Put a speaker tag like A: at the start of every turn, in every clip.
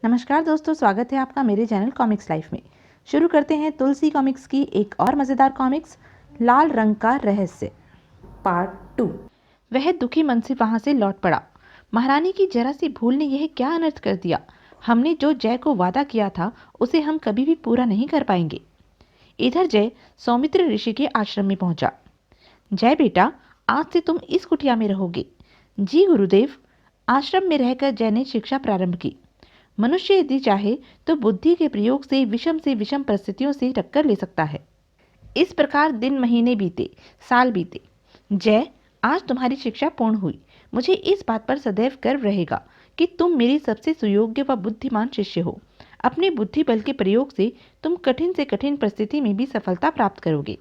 A: नमस्कार दोस्तों, स्वागत है आपका मेरे चैनल कॉमिक्स लाइफ में। शुरू करते हैं तुलसी कॉमिक्स की एक और मज़ेदार कॉमिक्स, लाल रंग का रहस्य पार्ट 2। वह दुखी मन से वहां से लौट पड़ा। महारानी की जरा सी भूल ने यह क्या अनर्थ कर दिया। हमने जो जय को वादा किया था उसे हम कभी भी पूरा नहीं कर पाएंगे। इधर जय सौमित्र ऋषि के आश्रम में पहुंचा। जय बेटा, आज से तुम इस कुटिया में रहोगे। जी गुरुदेव। आश्रम में रहकर जय ने शिक्षा प्रारंभ की। मनुष्य यदि चाहे तो बुद्धि के प्रयोग से विषम परिस्थितियों से टक्कर ले सकता है। इस प्रकार दिन महीने बीते, साल बीते। जय, आज तुम्हारी शिक्षा पूर्ण हुई। मुझे इस बात पर सदैव गर्व रहेगा कि तुम मेरी सबसे सुयोग्य व बुद्धिमान शिष्य हो। अपने बुद्धि बल के प्रयोग से तुम कठिन से कठिन परिस्थिति में भी सफलता प्राप्त करोगे।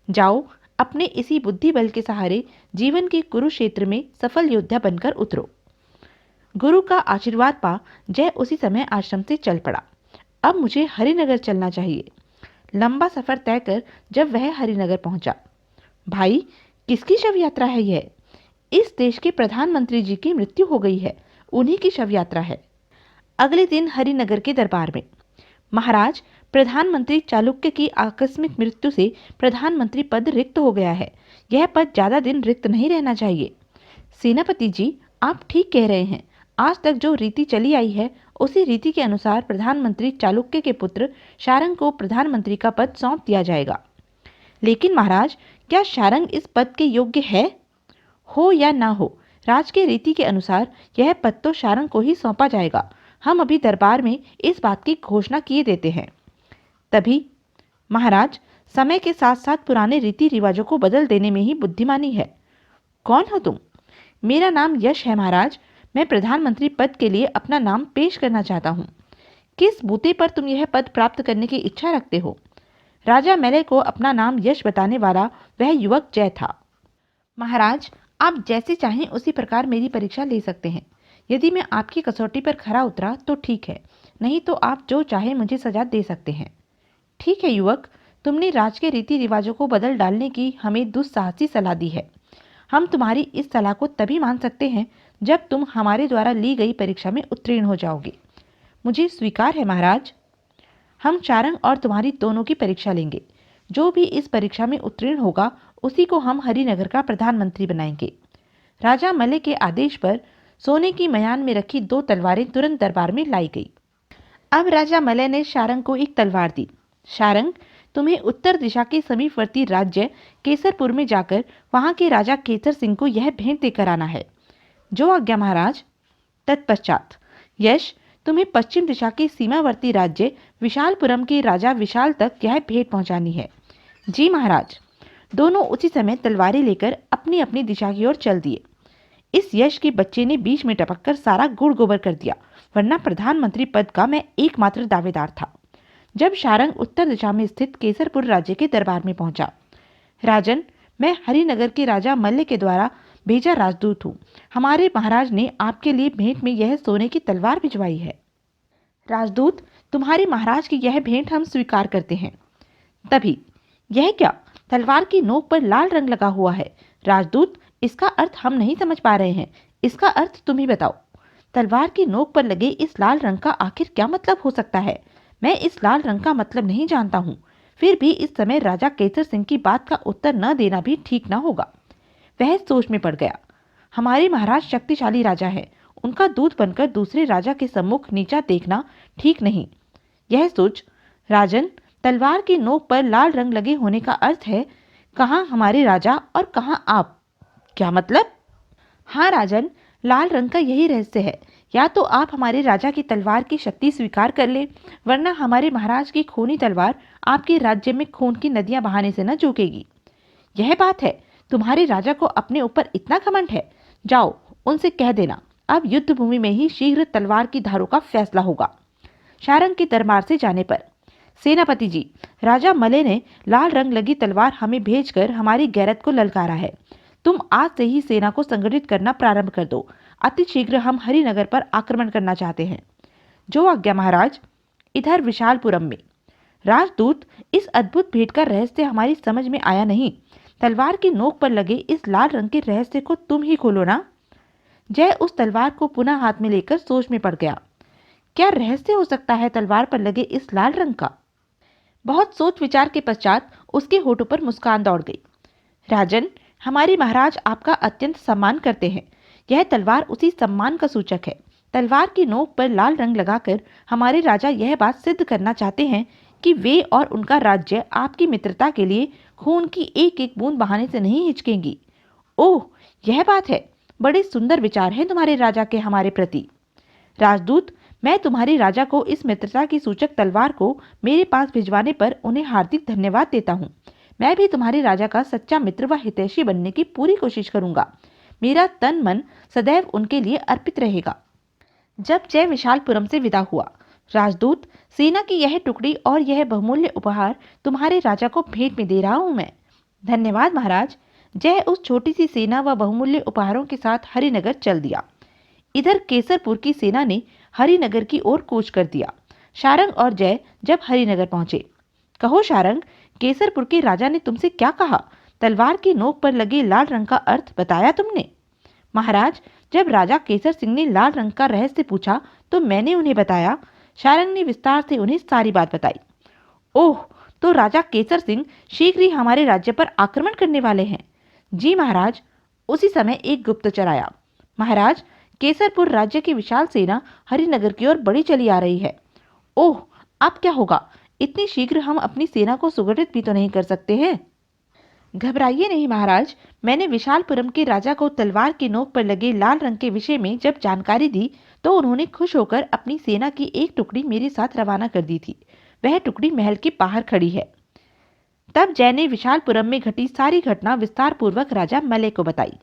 A: जाओ, अपने इसी बुद्धि बल के सहारे जीवन के कुरुक्षेत्र में सफल योद्धा बनकर उतरो। गुरु का आशीर्वाद पा जय उसी समय आश्रम से चल पड़ा। अब मुझे हरिनगर चलना चाहिए। लंबा सफर तय कर जब वह हरिनगर पहुंचा। भाई, किसकी शव यात्रा है यह? इस देश के प्रधानमंत्री जी की मृत्यु हो गई है, उन्हीं की शव यात्रा है। अगले दिन हरिनगर के दरबार में। महाराज, प्रधानमंत्री चालुक्य की आकस्मिक मृत्यु से प्रधानमंत्री पद रिक्त हो गया है। यह पद ज्यादा दिन रिक्त नहीं रहना चाहिए। सेनापति जी, आप ठीक कह रहे हैं। आज तक जो रीति चली आई है उसी रीति के अनुसार प्रधानमंत्री चालुक्य के पुत्र शारंग को प्रधानमंत्री का पद सौंप दिया जाएगा। लेकिन महाराज, क्या शारंग इस पद के योग्य है? हो या ना हो, राज के रीति के अनुसार यह पद तो शारंग को ही सौंपा जाएगा। हम अभी दरबार में इस बात की घोषणा किए देते हैं। तभी महाराज, समय के साथ साथ पुराने रीति रिवाजों को बदल देने में ही बुद्धिमानी है। कौन हो तुम? मेरा नाम यश है महाराज। मैं प्रधानमंत्री पद के लिए अपना नाम पेश करना चाहता हूँ। किस बूते पर तुम यह पद प्राप्त करने की इच्छा रखते हो? राजा मेले को अपना नाम यश बताने वाला वह युवक जय था। महाराज, आप जैसे चाहें उसी प्रकार मेरी परीक्षा ले सकते हैं। यदि मैं आपकी कसौटी पर खरा उतरा तो ठीक है, नहीं तो आप जो चाहे मुझे सजा दे सकते हैं। ठीक है युवक, तुमने राज के रीति रिवाजों को बदल डालने की हमें दुस्साहसी सलाह दी है। हम तुम्हारी इस सलाह को तभी मान सकते हैं जब तुम हमारे द्वारा ली गई परीक्षा में उत्तीर्ण हो जाओगे। मुझे स्वीकार है महाराज। हम शारंग और तुम्हारी दोनों की परीक्षा लेंगे। जो भी इस परीक्षा में उत्तीर्ण होगा उसी को हम हरिनगर का प्रधानमंत्री बनाएंगे। राजा मले के आदेश पर सोने की मयान में रखी 2 तलवारें तुरंत दरबार में लाई गई। अब राजा मले ने शारंग को एक तलवार दी। शारंग, तुम्हें उत्तर दिशा के समीपवर्ती राज्य केसरपुर में जाकर वहां के राजा केसर सिंह को यह भेंट देकर आना है। जो आज्ञा महाराज। तत्पश्चात यश, तुम्हें पश्चिम दिशा के सीमावर्ती राज्य विशालपुरम के राजा विशाल तक यह भेंट पहुंचानी है। जी महाराज। दोनों उसी समय तलवारें लेकर अपनी अपनी दिशा की ओर चल दिए। इस यश के बच्चे ने बीच में टपककर सारा गुड़ गोबर कर दिया, वरना प्रधानमंत्री पद का मैं एकमात्र दावेदार था। जब शारंग उत्तर दिशा में स्थित केसरपुर राज्य के दरबार में पहुंचा। राजन, मैं हरिनगर के राजा मल्ल के द्वारा भेजा राजदूत हूँ। हमारे महाराज ने आपके लिए भेंट में यह सोने की तलवार भिजवाई है। राजदूत, तुम्हारे महाराज की यह भेंट हम स्वीकार करते हैं। तभी, यह क्या? तलवार की नोक पर लाल रंग लगा हुआ है। राजदूत, इसका अर्थ हम नहीं समझ पा रहे हैं। इसका अर्थ तुम ही बताओ। तलवार की नोक पर लगे इस लाल रंग का आखिर क्या मतलब हो सकता है? मैं इस लाल रंग का मतलब नहीं जानता हूँ। फिर भी इस समय राजा केसर सिंह की बात का उत्तर न देना भी ठीक न होगा। वह सोच में पड़ गया। हमारे महाराज शक्तिशाली राजा है, उनका दूत बनकर दूसरे राजा के सम्मुख नीचा देखना ठीक नहीं। यह सोच, राजन, तलवार की नोक पर लाल रंग लगे होने का अर्थ है कहाँ हमारे राजा और कहाँ आप। क्या मतलब? हाँ राजन, लाल रंग का यही रहस्य है। या तो आप हमारे राजा की तलवार की शक्ति स्वीकार कर ले, वरना हमारे महाराज की खूनी तलवार आपके राज्य में खून की नदियां बहाने से न चूकेगी। यह बात है। तुम्हारे राजा को अपने ऊपर इतना घमंड है। जाओ, उनसे कह देना अब युद्ध भूमि में ही शीघ्र तलवार की धारों का फैसला होगा। शारंग के दरबार से जाने पर, सेनापति जी, राजा मले ने लाल रंग लगी तलवार हमें भेजकर हमारी गैरत को ललकारा है। तुम आज से ही सेना को संगठित करना प्रारंभ कर दो। अति शीघ्र हम हरिनगर पर आक्रमण करना चाहते हैं। जो आज्ञा महाराज। इधर विशालपुरम में। राजदूत, इस अद्भुत भेंट का रहस्य हमारी समझ में आया नहीं। तलवार की नोक पर लगे इस लाल रंग के रहस्य को तुम ही खोलो ना। जय उस तलवार को पुनः हाथ में लेकर सोच में पड़ गया। क्या रहस्य हो सकता है तलवार पर लगे इस लाल रंग का? बहुत सोच विचार के पश्चात उसके होठों पर मुस्कान दौड़ गई। राजन, हमारे महाराज आपका अत्यंत सम्मान करते हैं। यह तलवार उसी सम्मान का सूचक है। तलवार की नोक पर लाल रंग लगाकर हमारे राजा यह बात सिद्ध करना चाहते हैं कि वे और उनका राज्य आपकी मित्रता के लिए खून की एक एक बूंद बहाने से नहीं हिचकेंगी। ओह, यह बात है। बड़े सुंदर विचार हैं तुम्हारे राजा के हमारे प्रति। राजदूत, मैं तुम्हारे राजा को इस मित्रता की सूचक तलवार को मेरे पास भिजवाने पर उन्हें हार्दिक धन्यवाद देता हूँ। मैं भी तुम्हारे राजा का सच्चा मित्र व हितैषी बनने की पूरी कोशिश करूंगा। मेरा तन मन सदैव उनके लिए अर्पित रहेगा। जब जय विशालपुरम से विदा हुआ, राजदूत, सेना की यह टुकड़ी और यह बहुमूल्य उपहार तुम्हारे राजा को भेंट में दे रहा हूं मैं। धन्यवाद महाराज। जय उस छोटी सी सेना व बहुमूल्य उपहारों के साथ हरिनगर चल दिया। इधर केसरपुर की सेना ने हरिनगर की ओर कूच कर दिया। शारंग और जय जब हरिनगर पहुंचे, कहो शारंग, केसरपुर के राजा ने तुमसे क्या कहा? तलवार की नोक पर लगे लाल रंग का अर्थ बताया तुमने? महाराज, जब राजा केसर सिंह ने लाल रंग का रहस्य पूछा तो मैंने उन्हें बताया। शारंग ने विस्तार से उन्हें सारी बात बताई। ओह, तो राजा केसर सिंह शीघ्र ही हमारे राज्य पर आक्रमण करने वाले हैं? जी महाराज। उसी समय एक गुप्तचर आया। महाराज, केसरपुर राज्य की विशाल सेना हरिनगर की ओर बढ़ी चली आ रही है। ओह, अब क्या होगा? इतनी शीघ्र हम अपनी सेना को सुगठित भी तो नहीं कर सकते हैं। घबराइए नहीं महाराज। मैंने विशालपुरम के राजा को तलवार की नोक पर लगे लाल रंग के विषय में जब जानकारी दी तो उन्होंने खुश होकर अपनी सेना की एक टुकड़ी मेरे साथ रवाना कर दी थी। वह टुकड़ी महल के बाहर खड़ी है। तब जय ने विशालपुरम में घटी सारी घटना विस्तार पूर्वक राजा मलय को बताई।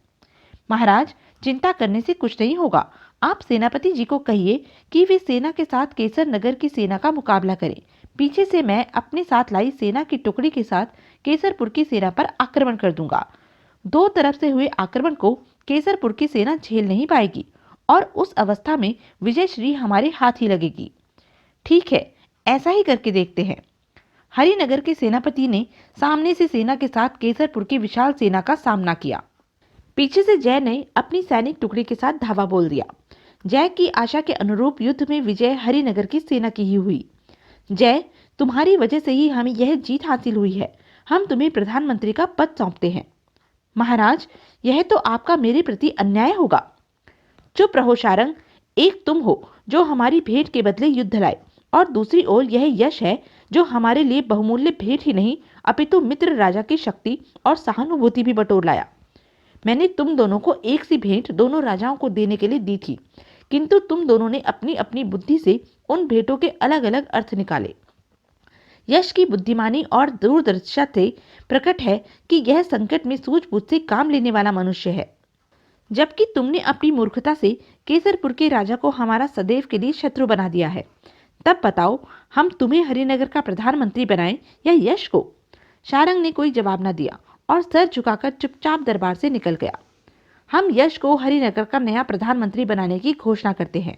A: महाराज, चिंता करने से कुछ नहीं होगा। आप सेनापति जी को कहिए कि वे सेना के साथ केसर नगर की सेना का मुकाबला करें। पीछे से मैं अपने साथ लाई सेना की टुकड़ी के साथ केसरपुर की सेना पर आक्रमण कर दूंगा। दो तरफ से हुए आक्रमण को केसरपुर की सेना झेल नहीं पाएगी और उस अवस्था में विजय श्री हमारे हाथ ही लगेगी। ठीक है, ऐसा ही करके देखते हैं। हरिनगर के सेनापति ने सामने से सेना के साथ केसरपुर की विशाल सेना का सामना किया। पीछे से जय ने अपनी सैनिक टुकड़ी के साथ धावा बोल दिया। जय की आशा के अनुरूप युद्ध में विजय हरिनगर की सेना की ही हुई। जय, तुम्हारी वजह से ही हमें यह जीत हासिल हुई है। हम तुम्हें प्रधानमंत्री का पद सौंपते हैं। महाराज, यह तो आपका मेरे प्रति अन्याय होगा। चुप रहो शारंग। एक तुम हो जो हमारी भेंट के बदले युद्ध लाए और दूसरी ओर यह यश है जो हमारे लिए बहुमूल्य भेंट ही नहीं अपितु मित्र राजा की शक्ति और सहानुभूति भी बटोर लाया। मैंने तुम दोनों को एक सी भेंट दोनों राजाओं को देने के लिए दी थी, किंतु तुम दोनों ने अपनी अपनी बुद्धि से उन भेंटों के अलग अलग अर्थ निकाले। यश की बुद्धिमानी और दूरदर्शिता से प्रकट है कि यह संकट में सूझबूझ से काम लेने वाला मनुष्य है, जबकि तुमने अपनी मूर्खता से केसरपुर के राजा को हमारा सदैव के लिए शत्रु बना दिया है। तब बताओ, हम तुम्हें हरिनगर का प्रधानमंत्री बनाएं या यश को? शारंग ने कोई जवाब न दिया और सर झुकाकर चुपचाप दरबार से निकल गया। हम यश को हरिनगर का नया प्रधानमंत्री बनाने की घोषणा करते हैं।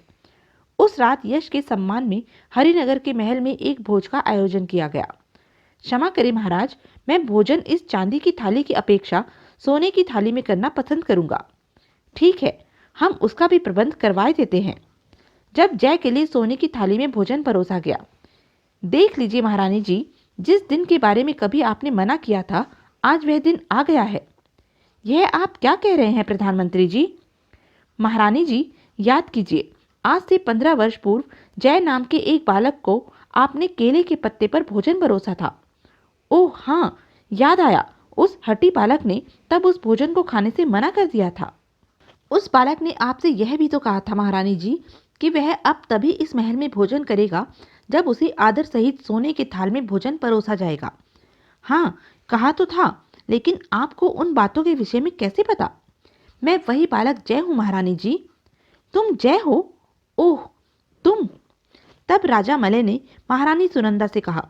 A: उस रात यश के सम्मान में हरिनगर के महल में एक भोज का आयोजन किया गया। क्षमा करें महाराज, मैं भोजन इस चांदी की थाली की अपेक्षा सोने की थाली में करना पसंद करूंगा। ठीक है, हम उसका भी प्रबंध करवाए देते हैं। जब जय के लिए सोने की थाली में भोजन परोसा गया। देख लीजिए महारानी जी, जिस दिन के बारे में कभी आपने मना किया था, आज वह दिन आ गया है। यह आप क्या कह रहे हैं प्रधानमंत्री जी? महारानी जी, याद कीजिए, आज से 15 वर्ष पूर्व जय नाम के एक बालक को आपने केले के पत्ते पर भोजन परोसा था। ओह हाँ, याद आया। उस हठी बालक ने तब उस भोजन को खाने से मना कर दिया था। उस बालक ने आपसे यह भी तो कहा था महारानी जी कि वह अब तभी इस महल में भोजन करेगा जब उसे आदर सहित सोने के थाल में भोजन परोसा जाएगा। हाँ, कहा तो था, लेकिन आपको उन बातों के विषय में कैसे पता? मैं वही बालक जय हूँ महारानी जी। तुम जय हो? ओह, तुम? तब राजा मलय ने महारानी सुनंदा से कहा,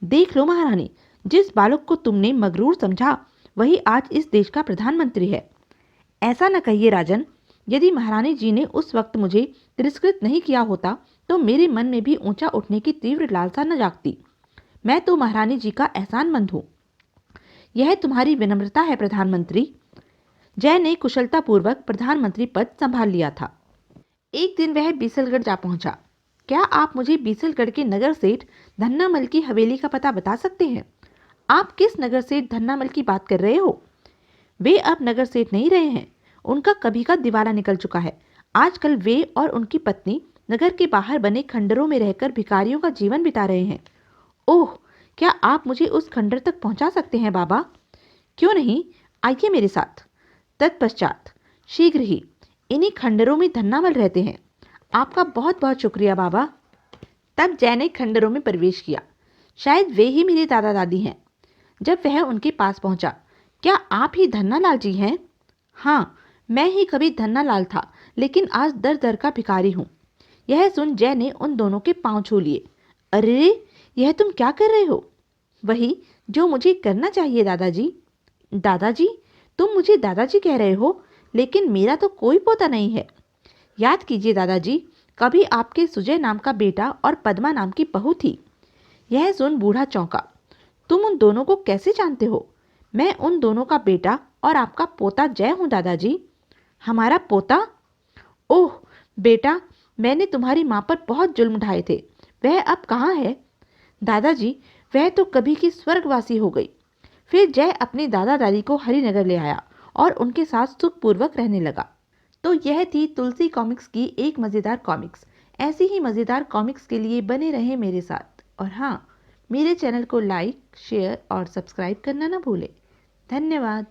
A: देख लो महारानी, जिस बालक को तुमने मगरूर समझा वही आज इस देश का प्रधानमंत्री है। ऐसा न कहिए राजन। यदि महारानी जी ने उस वक्त मुझे तिरस्कृत नहीं किया होता तो मेरे मन में भी ऊंचा उठने की तीव्र लालसा न जागती। मैं तो महारानी जी का एहसानमंद हूँ। यह तुम्हारी विनम्रता है प्रधानमंत्री। जय ने कुशलतापूर्वक प्रधानमंत्री पद संभाल लिया था। एक दिन वह बीसलगढ़ जा पहुंचा। क्या आप मुझे बीसलगढ़ के नगर सेठ धन्नामल की हवेली का पता बता सकते हैं? आप किस नगर सेठ धन्नामल की बात कर रहे हो? वे अब नगर सेठ नहीं रहे हैं। उनका कभी का दिवाला निकल चुका है। आजकल वे और उनकी पत्नी नगर के बाहर बने खंडरों में रहकर भिखारियों का जीवन बिता रहे हैं। ओह, क्या आप मुझे उस खंडर तक पहुंचा सकते हैं बाबा? क्यों नहीं, आइए मेरे साथ। तत्पश्चात शीघ्र ही इन्हीं खंडरों में धन्नामल रहते हैं। आपका बहुत बहुत शुक्रिया बाबा। तब जय ने खंडरों में प्रवेश किया। शायद वे ही मेरे दादा दादी हैं। जब वह उनके पास पहुंचा, क्या आप ही धन्नालाल जी हैं? हाँ, मैं ही कभी धन्नालाल था, लेकिन आज दर दर का भिखारी हूँ। यह सुन जय ने उन दोनों के पांव छू लिए। अरे, यह तुम क्या कर रहे हो? वही जो मुझे करना चाहिए दादाजी। दादाजी? तुम मुझे दादाजी कह रहे हो, लेकिन मेरा तो कोई पोता नहीं है। याद कीजिए दादाजी, कभी आपके सुजय नाम का बेटा और पद्मा नाम की बहू थी। यह सुन बूढ़ा चौंका। तुम उन दोनों को कैसे जानते हो? मैं उन दोनों का बेटा और आपका पोता जय हूँ दादाजी। हमारा पोता? ओह बेटा, मैंने तुम्हारी माँ पर बहुत जुल्म उठाए थे। वह अब कहाँ है? दादाजी, वह तो कभी की स्वर्गवासी हो गई। फिर जय अपने दादा दादी को हरिनगर ले आया और उनके साथ सुखपूर्वक रहने लगा। तो यह थी तुलसी कॉमिक्स की एक मज़ेदार कॉमिक्स। ऐसी ही मज़ेदार कॉमिक्स के लिए बने रहें मेरे साथ। और हाँ, मेरे चैनल को लाइक, शेयर और सब्सक्राइब करना ना भूलें। धन्यवाद।